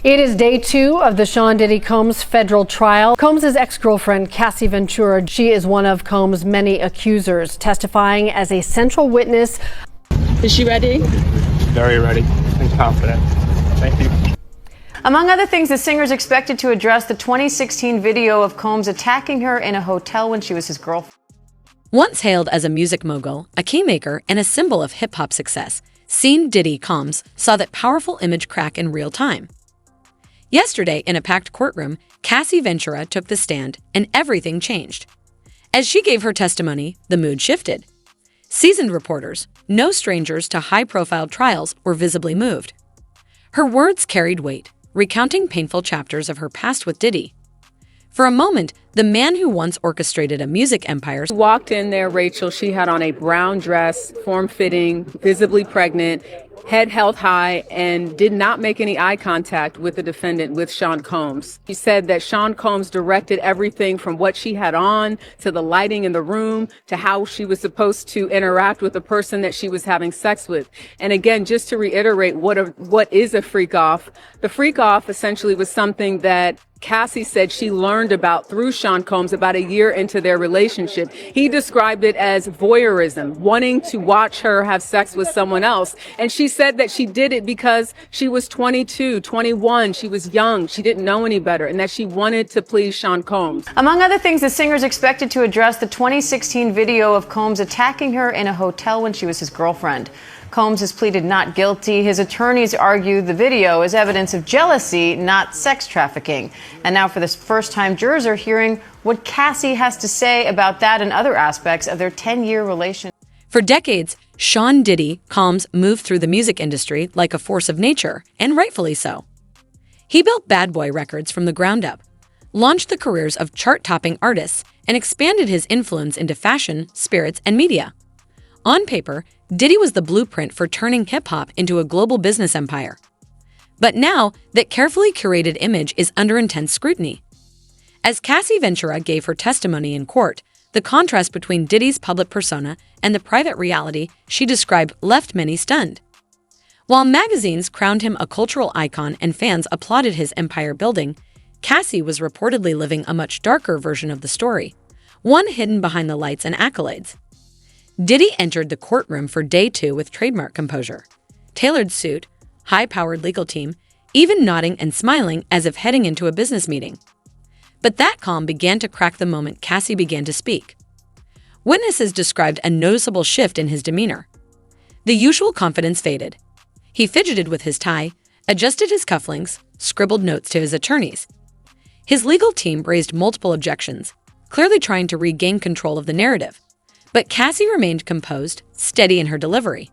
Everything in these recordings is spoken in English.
It is day 2 of the Sean Diddy Combs federal trial. Combs' ex-girlfriend, Cassie Ventura, she is one of Combs' many accusers, testifying as a central witness. Is she ready? Very ready and confident. Thank you. Among other things, the singer is expected to address the 2016 video of Combs attacking her in a hotel when she was his girlfriend. Once hailed as a music mogul, a kingmaker, and a symbol of hip-hop success, Sean Diddy Combs saw that powerful image crack in real time. Yesterday, in a packed courtroom, Cassie Ventura took the stand, and everything changed. As she gave her testimony, the mood shifted. Seasoned reporters, no strangers to high-profile trials, were visibly moved. Her words carried weight, recounting painful chapters of her past with Diddy. For a moment, the man who once orchestrated a music empire Walked in there, Rachel. She had on a brown dress, form-fitting, visibly pregnant, head held high, and did not make any eye contact with the defendant, with Sean Combs. She said that Sean Combs directed everything from what she had on to the lighting in the room to how she was supposed to interact with the person that she was having sex with. And again, just to reiterate what is a freak off, the freak off essentially was something that Cassie said she learned about through Sean Combs about a year into their relationship. He described it as voyeurism, wanting to watch her have sex with someone else. And she said that she did it because she was 22, 21. She was young. She didn't know any better, and that she wanted to please Sean Combs. Among other things, the singer is expected to address the 2016 video of Combs attacking her in a hotel when she was his girlfriend. Combs has pleaded not guilty. His attorneys argue the video is evidence of jealousy, not sex trafficking. And now for the first time, jurors are hearing what Cassie has to say about that and other aspects of their 10-year relationship. For decades, Sean Diddy Combs moved through the music industry like a force of nature, and rightfully so. He built Bad Boy Records from the ground up, launched the careers of chart-topping artists, and expanded his influence into fashion, spirits, and media. On paper, Diddy was the blueprint for turning hip-hop into a global business empire. But now, that carefully curated image is under intense scrutiny. As Cassie Ventura gave her testimony in court, the contrast between Diddy's public persona and the private reality she described left many stunned. While magazines crowned him a cultural icon and fans applauded his empire building, Cassie was reportedly living a much darker version of the story, one hidden behind the lights and accolades. Diddy entered the courtroom for day 2 with trademark composure. Tailored suit, high-powered legal team, even nodding and smiling as if heading into a business meeting. But that calm began to crack the moment Cassie began to speak. Witnesses described a noticeable shift in his demeanor. The usual confidence faded. He fidgeted with his tie, adjusted his cufflinks, scribbled notes to his attorneys. His legal team raised multiple objections, clearly trying to regain control of the narrative. But Cassie remained composed, steady in her delivery.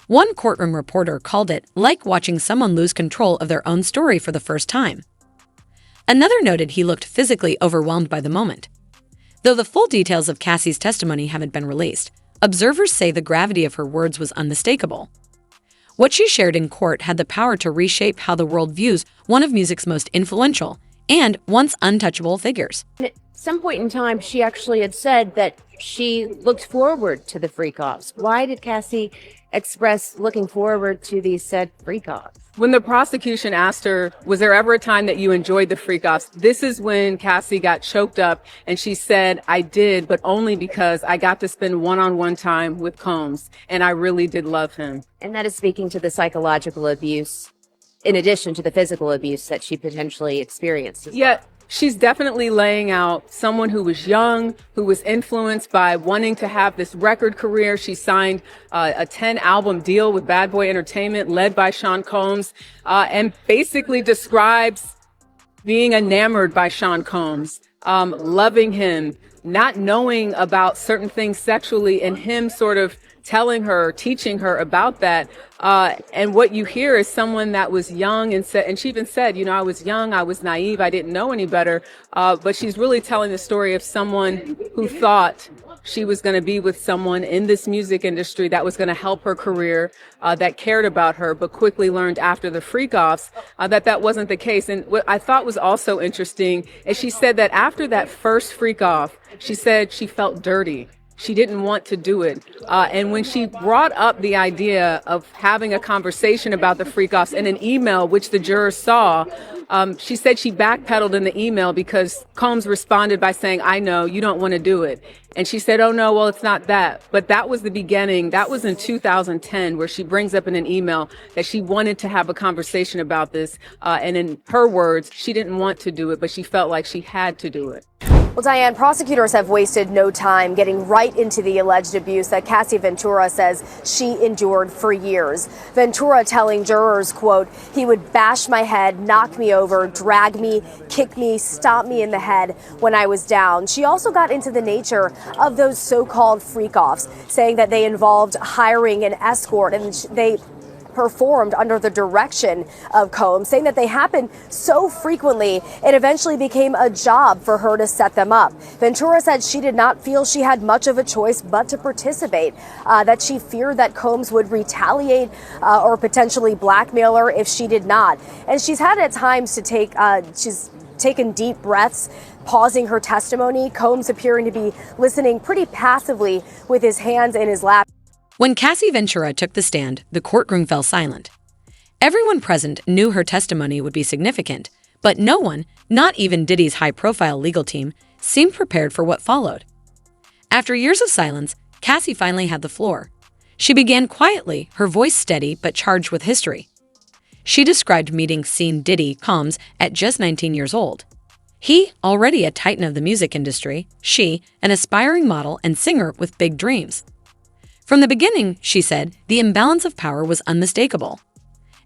One courtroom reporter called it like watching someone lose control of their own story for the first time. Another noted he looked physically overwhelmed by the moment. Though the full details of Cassie's testimony haven't been released, observers say the gravity of her words was unmistakable. What she shared in court had the power to reshape how the world views one of music's most influential and once untouchable figures. At some point in time, she actually had said that she looked forward to the freak-offs. Why did Cassie express looking forward to these said freak-offs? When the prosecution asked her, was there ever a time that you enjoyed the freak-offs? This is when Cassie got choked up and she said, I did, but only because I got to spend one-on-one time with Combs, and I really did love him. And that is speaking to the psychological abuse, in addition to the physical abuse that she potentially experienced. Yeah. She's definitely laying out someone who was young, who was influenced by wanting to have this record career. She signed a 10-album deal with Bad Boy Entertainment, led by Sean Combs, and basically describes being enamored by Sean Combs, loving him, not knowing about certain things sexually, and him sort of telling her, teaching her about that. And what you hear is someone that was young and she even said, I was young, I was naive, I didn't know any better. But she's really telling the story of someone who thought she was going to be with someone in this music industry that was going to help her career, that cared about her, but quickly learned after the freak-offs that wasn't the case. And what I thought was also interesting is she said that after that first freak-off, she said she felt dirty. she didn't want to do it. And when she brought up the idea of having a conversation about the freak-offs in an email, which the jurors saw, she said she backpedaled in the email because Combs responded by saying, "I know, you don't want to do it." And she said, "Oh, no, well, it's not that." But that was the beginning. That was in 2010, where she brings up in an email that she wanted to have a conversation about this. And in her words, she didn't want to do it, but she felt like she had to do it. Well, Diane, prosecutors have wasted no time getting right into the alleged abuse that Cassie Ventura says she endured for years. Ventura telling jurors, quote, "He would bash my head, knock me over, drag me, kick me, stomp me in the head when I was down." She also got into the nature of those so-called freak-offs, saying that they involved hiring an escort and they performed under the direction of Combs, saying that they happened so frequently it eventually became a job for her to set them up. Ventura said she did not feel she had much of a choice but to participate, that she feared that Combs would retaliate or potentially blackmail her if she did not. And she's had at times to she's taken deep breaths, pausing her testimony, Combs appearing to be listening pretty passively with his hands in his lap. When Cassie Ventura took the stand, the courtroom fell silent. Everyone present knew her testimony would be significant, but no one, not even Diddy's high-profile legal team, seemed prepared for what followed. After years of silence, Cassie finally had the floor. She began quietly, her voice steady but charged with history. She described meeting Diddy Combs at just 19 years old. He, already a titan of the music industry, she, an aspiring model and singer with big dreams. From the beginning, she said, the imbalance of power was unmistakable.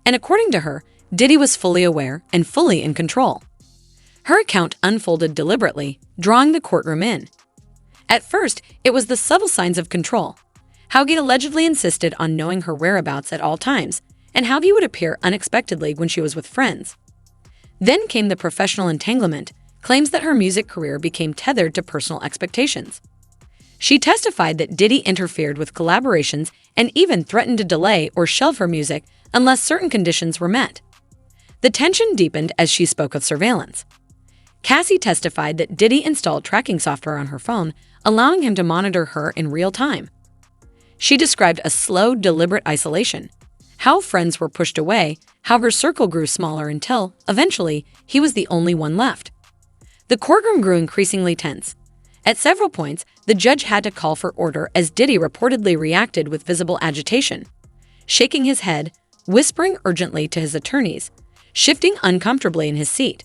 And according to her, Diddy was fully aware and fully in control. Her account unfolded deliberately, drawing the courtroom in. At first, it was the subtle signs of control. How he allegedly insisted on knowing her whereabouts at all times, and how he would appear unexpectedly when she was with friends. Then came the professional entanglement, claims that her music career became tethered to personal expectations. She testified that Diddy interfered with collaborations and even threatened to delay or shelve her music unless certain conditions were met. The tension deepened as she spoke of surveillance. Cassie testified that Diddy installed tracking software on her phone, allowing him to monitor her in real time. She described a slow, deliberate isolation, how friends were pushed away, how her circle grew smaller until, eventually, he was the only one left. The courtroom grew increasingly tense. At several points, the judge had to call for order as Diddy reportedly reacted with visible agitation, shaking his head, whispering urgently to his attorneys, shifting uncomfortably in his seat.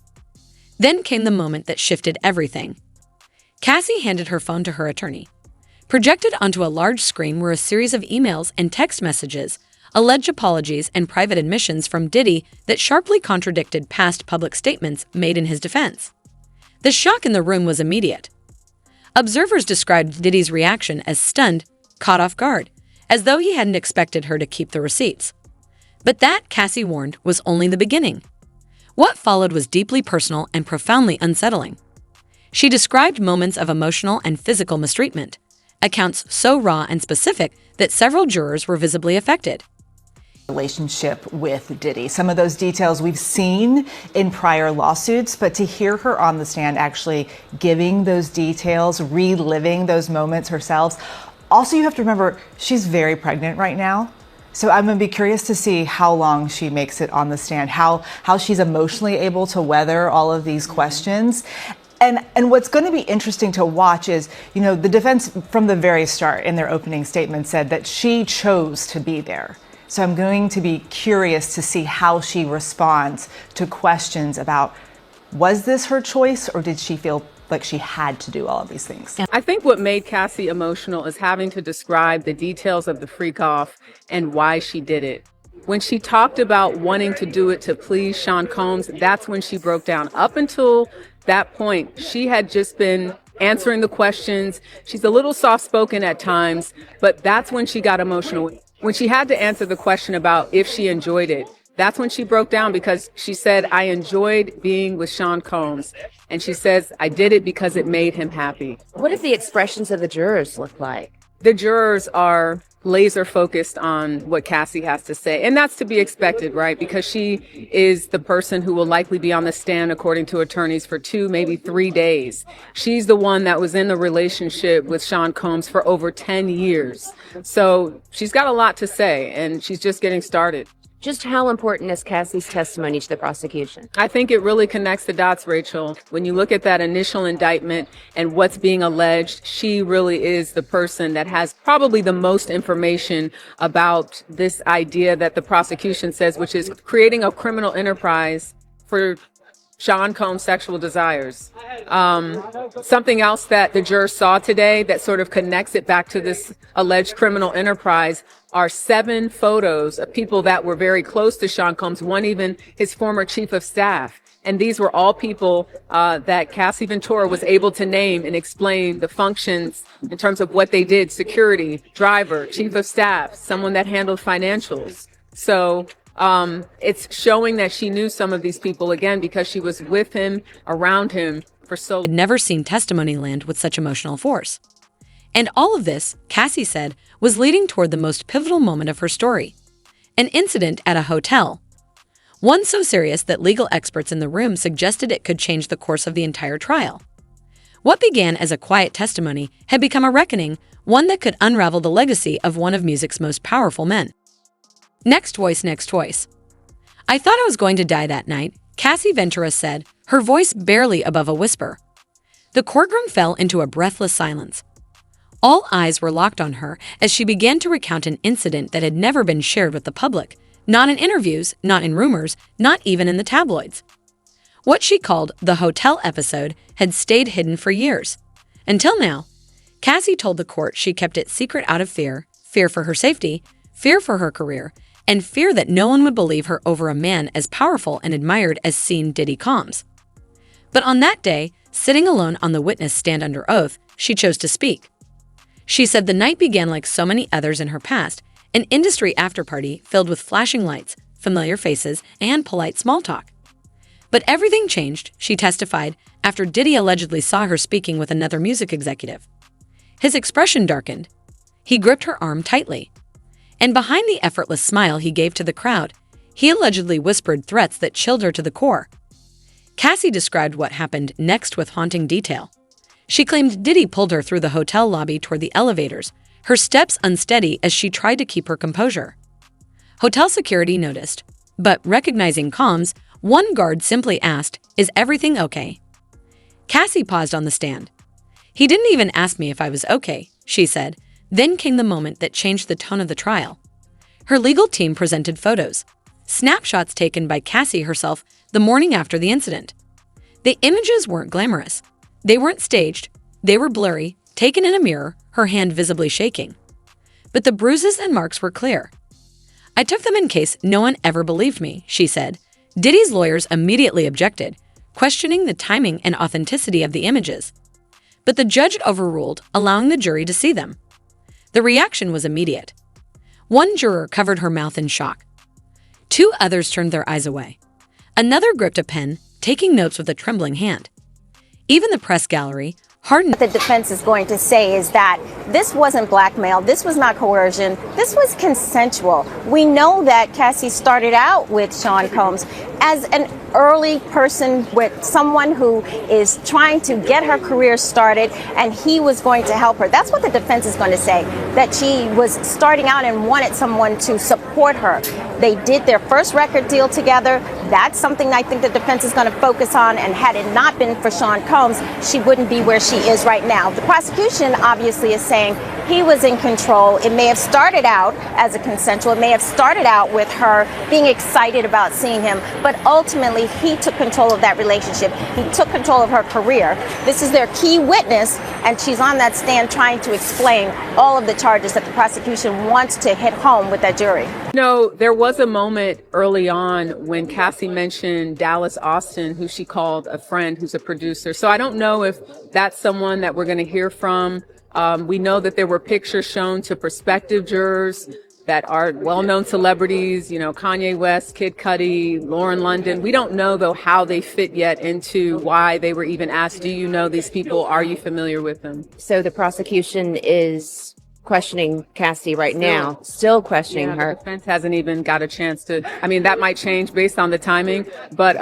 Then came the moment that shifted everything. Cassie handed her phone to her attorney. Projected onto a large screen were a series of emails and text messages, alleged apologies and private admissions from Diddy that sharply contradicted past public statements made in his defense. The shock in the room was immediate. Observers described Diddy's reaction as stunned, caught off guard, as though he hadn't expected her to keep the receipts. But that, Cassie warned, was only the beginning. What followed was deeply personal and profoundly unsettling. She described moments of emotional and physical mistreatment, accounts so raw and specific that several jurors were visibly affected. Relationship with Diddy. Some of those details we've seen in prior lawsuits, but to hear her on the stand actually giving those details, reliving those moments herself. Also, you have to remember, she's very pregnant right now. So I'm going to be curious to see how long she makes it on the stand, how she's emotionally able to weather all of these questions. And what's going to be interesting to watch is, the defense from the very start in their opening statement said that she chose to be there. So I'm going to be curious to see how she responds to questions about, was this her choice or did she feel like she had to do all of these things? I think what made Cassie emotional is having to describe the details of the freak-off and why she did it. When she talked about wanting to do it to please Sean Combs, that's when she broke down. Up until that point, she had just been answering the questions. She's a little soft-spoken at times, but that's when she got emotional. When she had to answer the question about if she enjoyed it, that's when she broke down because she said, I enjoyed being with Sean Combs. And she says, I did it because it made him happy. What did the expressions of the jurors look like? The jurors are laser focused on what Cassie has to say. And that's to be expected, right? Because she is the person who will likely be on the stand, according to attorneys, for 2, maybe 3 days. She's the one that was in the relationship with Sean Combs for over 10 years. So she's got a lot to say, and she's just getting started. Just how important is Cassie's testimony to the prosecution? I think it really connects the dots, Rachel. When you look at that initial indictment and what's being alleged, she really is the person that has probably the most information about this idea that the prosecution says, which is creating a criminal enterprise for Sean Combs' sexual desires. Something else that the jurors saw today that sort of connects it back to this alleged criminal enterprise are 7 photos of people that were very close to Sean Combs, one even his former chief of staff. And these were all people that Cassie Ventura was able to name and explain the functions in terms of what they did: security, driver, chief of staff, someone that handled financials. So it's showing that she knew some of these people, again, because she was with him, around him for so long. I'd never seen testimony land with such emotional force. And all of this, Cassie said, was leading toward the most pivotal moment of her story: an incident at a hotel. One so serious that legal experts in the room suggested it could change the course of the entire trial. What began as a quiet testimony had become a reckoning, one that could unravel the legacy of one of music's most powerful men. Next voice, next voice. I thought I was going to die that night, Cassie Ventura said, her voice barely above a whisper. The courtroom fell into a breathless silence. All eyes were locked on her as she began to recount an incident that had never been shared with the public, not in interviews, not in rumors, not even in the tabloids. What she called the hotel episode had stayed hidden for years. Until now, Cassie told the court she kept it secret out of fear for her safety, fear for her career, and fear that no one would believe her over a man as powerful and admired as seen Diddy Combs. But on that day, sitting alone on the witness stand under oath, she chose to speak. She said the night began like so many others in her past, an industry afterparty filled with flashing lights, familiar faces, and polite small talk. But everything changed, she testified, after Diddy allegedly saw her speaking with another music executive. His expression darkened. He gripped her arm tightly. And behind the effortless smile he gave to the crowd, he allegedly whispered threats that chilled her to the core. Cassie described what happened next with haunting detail. She claimed Diddy pulled her through the hotel lobby toward the elevators, her steps unsteady as she tried to keep her composure. Hotel security noticed, but recognizing Combs, one guard simply asked, "Is everything okay?" Cassie paused on the stand. "He didn't even ask me if I was okay," she said. Then came the moment that changed the tone of the trial. Her legal team presented photos, snapshots taken by Cassie herself the morning after the incident. The images weren't glamorous. They weren't staged. They were blurry, taken in a mirror, her hand visibly shaking. But the bruises and marks were clear. "I took them in case no one ever believed me," she said. Diddy's lawyers immediately objected, questioning the timing and authenticity of the images. But the judge overruled, allowing the jury to see them. The reaction was immediate. One juror covered her mouth in shock. 2 others turned their eyes away. Another gripped a pen, taking notes with a trembling hand. Even the press gallery, hardened. What the defense is going to say is that this wasn't blackmail, this was not coercion, this was consensual. We know that Cassie started out with Sean Combs as an early person, with someone who is trying to get her career started, and he was going to help her. That's what the defense is going to say, that she was starting out and wanted someone to support her. They did their first record deal together. That's something I think the defense is going to focus on, and had it not been for Sean Combs, she wouldn't be where she is right now. The prosecution obviously is saying he was in control. It may have started out as a consensual, it may have started out with her being excited about seeing him, but ultimately he took control of that relationship. He took control of her career. This is their key witness, and she's on that stand trying to explain all of the charges that the prosecution wants to hit home with that jury. No, there was a moment early on when Cassie mentioned Dallas Austin, who she called a friend, who's a producer. So I don't know if that's someone that we're going to hear from. We know that there were pictures shown to prospective jurors that are well-known celebrities, you know, Kanye West, Kid Cudi, Lauren London. We don't know, though, how they fit yet into why they were even asked, do you know these people? Are you familiar with them? So the prosecution is questioning Cassie right now, still questioning Yeah, her. the defense hasn't even got a chance to. I mean, that might change based on the timing, but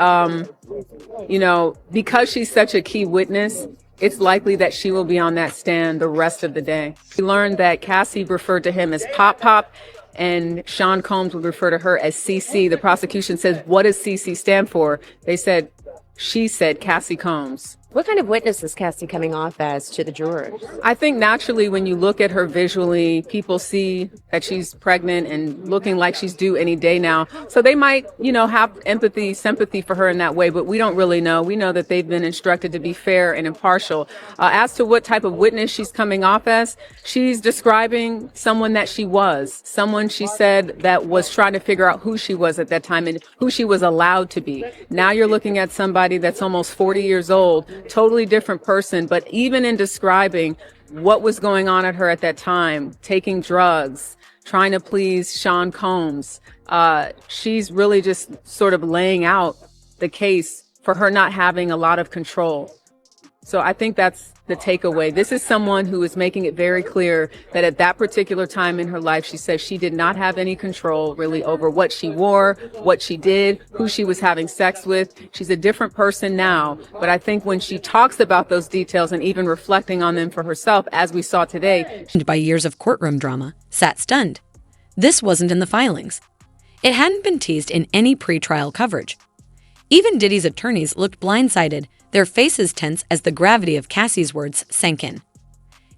because she's such a key witness, it's likely that she will be on that stand the rest of the day. We learned that Cassie referred to him as Pop Pop, and Sean Combs would refer to her as CC. The prosecution says, "What does CC stand for?" She said Cassie Combs. What kind of witness is Cassie coming off as to the jurors? I think naturally when you look at her visually, people see that she's pregnant and looking like she's due any day now. So they might, have empathy, sympathy for her in that way, but we don't really know. We know that they've been instructed to be fair and impartial. As to what type of witness she's coming off as, she's describing someone that she was, someone she said that was trying to figure out who she was at that time and who she was allowed to be. Now you're looking at somebody that's almost 40 years old, totally different person, but even in describing what was going on at her at that time, taking drugs, trying to please Sean Combs, she's really just sort of laying out the case for her not having a lot of control. So I think that's the takeaway. This is someone who is making it very clear that at that particular time in her life, she says she did not have any control really over what she wore, what she did, who she was having sex with. She's a different person now. But I think when she talks about those details and even reflecting on them for herself, as we saw today, by years of courtroom drama, sat stunned. This wasn't in the filings. It hadn't been teased in any pre-trial coverage. Even Diddy's attorneys looked blindsided, their faces tense as the gravity of Cassie's words sank in.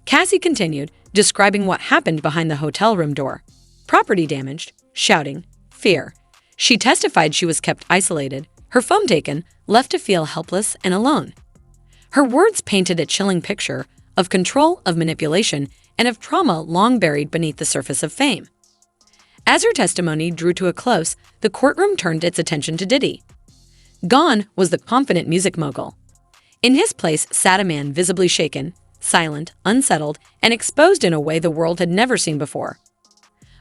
Cassie continued, describing what happened behind the hotel room door. Property damaged, shouting, fear. She testified she was kept isolated, her phone taken, left to feel helpless and alone. Her words painted a chilling picture of control, of manipulation, and of trauma long buried beneath the surface of fame. As her testimony drew to a close, the courtroom turned its attention to Diddy. Gone was the confident music mogul. In his place sat a man visibly shaken, silent, unsettled, and exposed in a way the world had never seen before.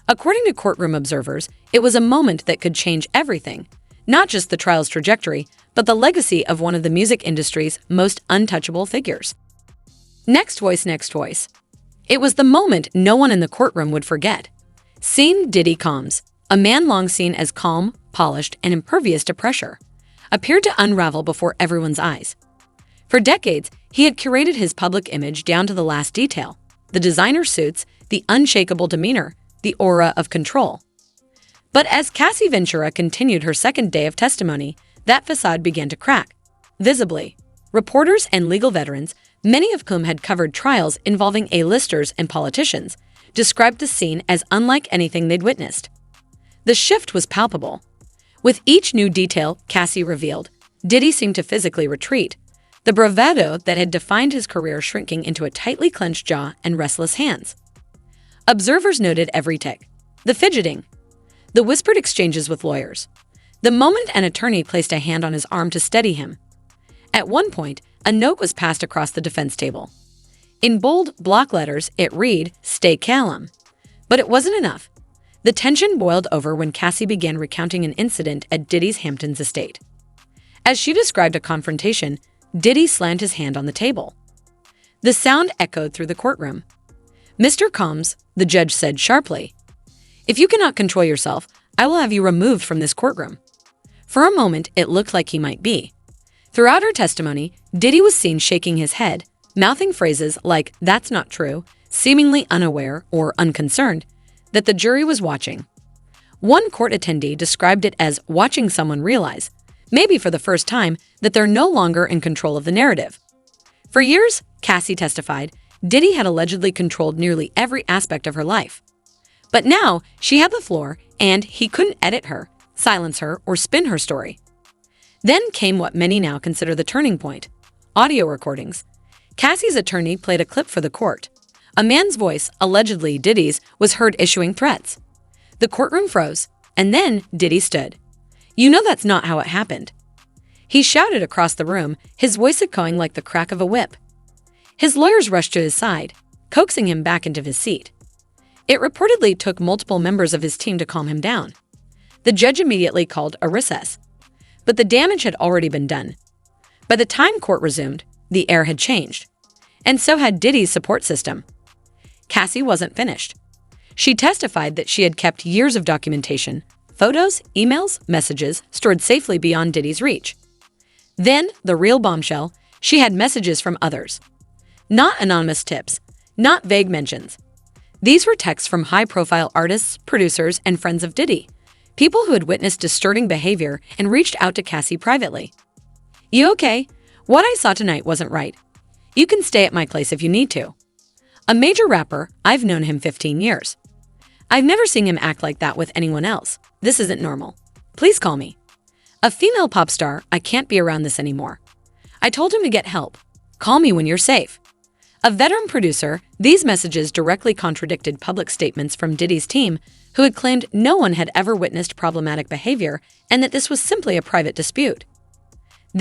According to courtroom observers, it was a moment that could change everything, not just the trial's trajectory, but the legacy of one of the music industry's most untouchable figures. Next voice, next voice. It was the moment no one in the courtroom would forget. Seeing Diddy Combs, a man long seen as calm, polished, and impervious to pressure, appeared to unravel before everyone's eyes. For decades, he had curated his public image down to the last detail: the designer suits, the unshakable demeanor, the aura of control. But as Cassie Ventura continued her second day of testimony, that facade began to crack. Visibly, reporters and legal veterans, many of whom had covered trials involving A-listers and politicians, described the scene as unlike anything they'd witnessed. The shift was palpable. With each new detail Cassie revealed, Diddy seemed to physically retreat, the bravado that had defined his career shrinking into a tightly clenched jaw and restless hands. Observers noted every tick: the fidgeting, the whispered exchanges with lawyers, the moment an attorney placed a hand on his arm to steady him. At one point, a note was passed across the defense table. In bold block letters, it read, "Stay calm." But it wasn't enough. The tension boiled over when Cassie began recounting an incident at Diddy's Hamptons estate. As she described a confrontation, Diddy slammed his hand on the table. The sound echoed through the courtroom. "Mr. Combs," the judge said sharply, "if you cannot control yourself, I will have you removed from this courtroom." For a moment, it looked like he might be. Throughout her testimony, Diddy was seen shaking his head, mouthing phrases like, "That's not true," seemingly unaware or unconcerned that the jury was watching. One court attendee described it as watching someone realize, maybe for the first time, that they're no longer in control of the narrative. For years, Cassie testified, Diddy had allegedly controlled nearly every aspect of her life. But now, she had the floor, and he couldn't edit her, silence her, or spin her story. Then came what many now consider the turning point: audio recordings. Cassie's attorney played a clip for the court. A man's voice, allegedly Diddy's, was heard issuing threats. The courtroom froze, and then Diddy stood. "You know that's not how it happened." He shouted across the room, his voice echoing like the crack of a whip. His lawyers rushed to his side, coaxing him back into his seat. It reportedly took multiple members of his team to calm him down. The judge immediately called a recess. But the damage had already been done. By the time court resumed, the air had changed. And so had Diddy's support system. Cassie wasn't finished. She testified that she had kept years of documentation, photos, emails, messages stored safely beyond Diddy's reach. Then, the real bombshell, she had messages from others. Not anonymous tips, not vague mentions. These were texts from high-profile artists, producers, and friends of Diddy, people who had witnessed disturbing behavior and reached out to Cassie privately. "You okay? What I saw tonight wasn't right. You can stay at my place if you need to." A major rapper, I've known him 15 years. I've never seen him act like that with anyone else. This isn't normal. Please call me. A female pop star, I can't be around this anymore. I told him to get help. Call me when you're safe. A veteran producer, these messages directly contradicted public statements from Diddy's team, who had claimed no one had ever witnessed problematic behavior and that this was simply a private dispute.